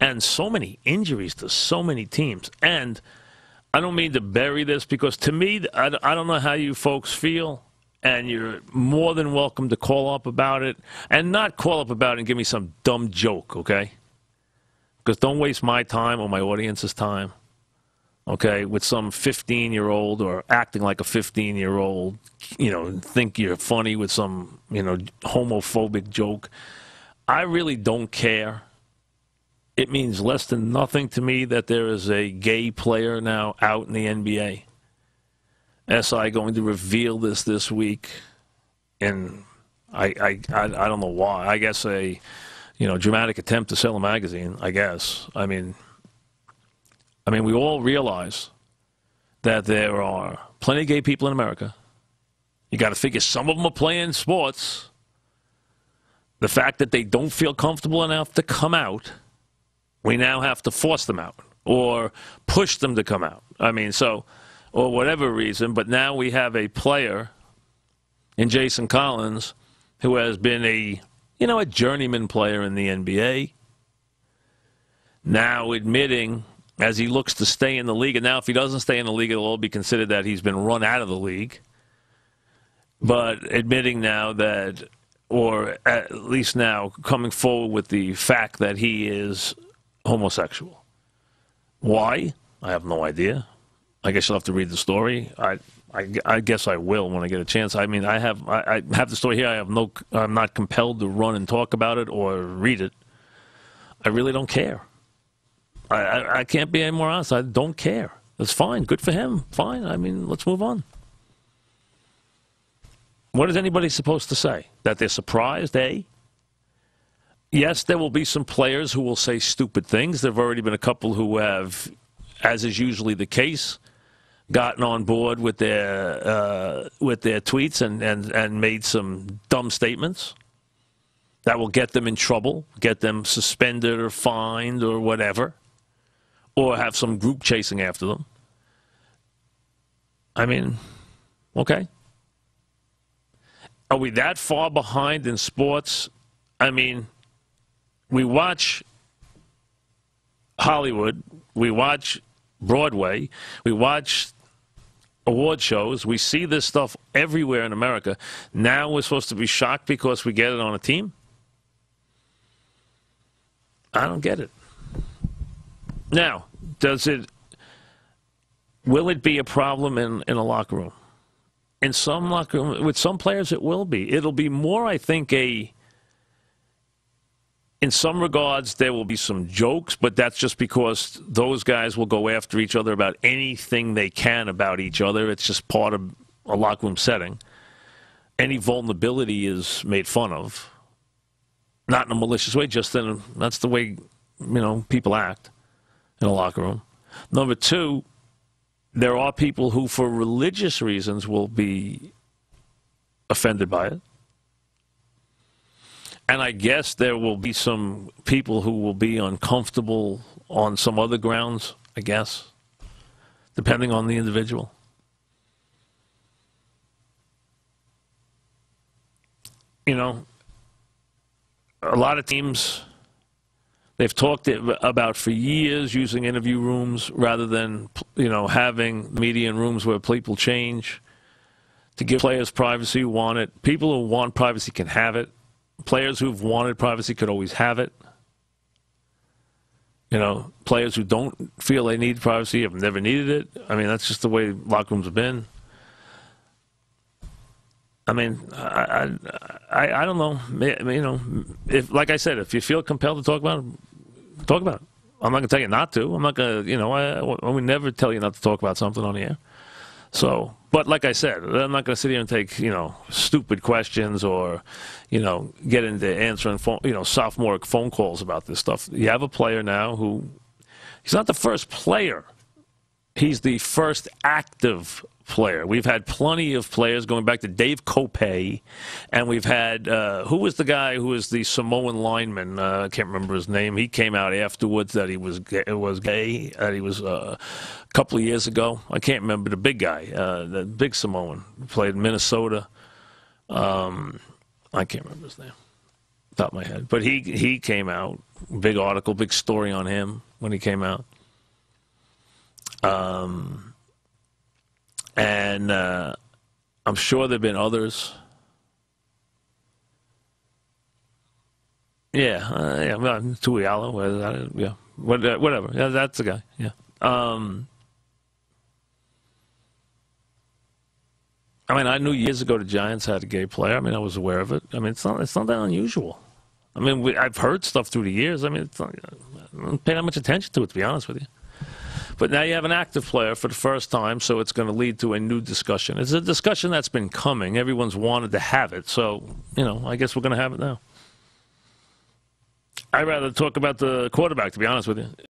and so many injuries to so many teams. And I don't mean to bury this because to me, I don't know how you folks feel, and you're more than welcome to call up about it, and not call up about it and give me some dumb joke, okay? Because don't waste my time or my audience's time, okay, with some 15-year-old or acting like a 15-year-old, think you're funny with some, homophobic joke. I really don't care. It means less than nothing to me that there is a gay player now out in the NBA. SI going to reveal this week, and I don't know why. I guess a dramatic attempt to sell a magazine. I guess. I mean, we all realize that there are plenty of gay people in America. You got to figure some of them are playing sports. The fact that they don't feel comfortable enough to come out, we now have to force them out or push them to come out. Or whatever reason, but now we have a player in Jason Collins who has been a journeyman player in the NBA, now admitting as he looks to stay in the league, and now if he doesn't stay in the league, it'll all be considered that he's been run out of the league, but admitting now that, or at least now coming forward with the fact that he is homosexual. Why? I have no idea. I guess you'll have to read the story. I guess I will when I get a chance. I mean, I have the story here. I'm not compelled to run and talk about it or read it. I really don't care. I can't be any more honest. I don't care. It's fine. Good for him. Fine. I mean, let's move on. What is anybody supposed to say? That they're surprised, eh? Yes, there will be some players who will say stupid things. There have already been a couple who have, as is usually the case, gotten on board with their tweets and made some dumb statements that will get them in trouble, get them suspended or fined or whatever, or have some group chasing after them. I mean, okay. Are we that far behind in sports? I mean, we watch Hollywood, we watch Broadway, we watch award shows, we see this stuff everywhere in America. Now we're supposed to be shocked because we get it on a team? I don't get it. Now, will it be a problem in a locker room? In some locker room, with some players it will be. It'll be more, I think, in some regards, there will be some jokes, but that's just because those guys will go after each other about anything they can about each other. It's just part of a locker room setting. Any vulnerability is made fun of. Not in a malicious way, that's the way, people act in a locker room. Number two, there are people who, for religious reasons, will be offended by it. And I guess there will be some people who will be uncomfortable on some other grounds, I guess, depending on the individual. A lot of teams, they've talked about for years using interview rooms rather than, having media in rooms where people change to give players privacy who want it. People who want privacy can have it. Players who've wanted privacy could always have it. Players who don't feel they need privacy have never needed it. I mean, that's just the way locker rooms have been. I mean, I don't know. If, like I said, if you feel compelled to talk about it, talk about it. I'm not going to tell you not to. I'm not going to, I would never tell you not to talk about something on the air. So, but like I said, I'm not going to sit here and take, stupid questions or, get into answering sophomoric phone calls about this stuff. You have a player now who, he's not the first player. He's the first active player. We've had plenty of players going back to Dave Kopay, and we've had, who was the guy who was the Samoan lineman? I can't remember his name. He came out afterwards that he was gay, that he was a couple of years ago. I can't remember the big guy, the big Samoan, played in Minnesota. I can't remember his name. top of my head. But he came out, big article, big story on him when he came out. And I'm sure there have been others. Yeah, well, Tuiala, yeah, whatever. Yeah, that's the guy. Yeah. I mean, I knew years ago the Giants had a gay player. I mean, I was aware of it. I mean, it's not that unusual. I mean, I've heard stuff through the years. I mean, I don't pay that much attention to it, to be honest with you. But now you have an active player for the first time, so it's going to lead to a new discussion. It's a discussion that's been coming. Everyone's wanted to have it, so, I guess we're going to have it now. I'd rather talk about the quarterback, to be honest with you.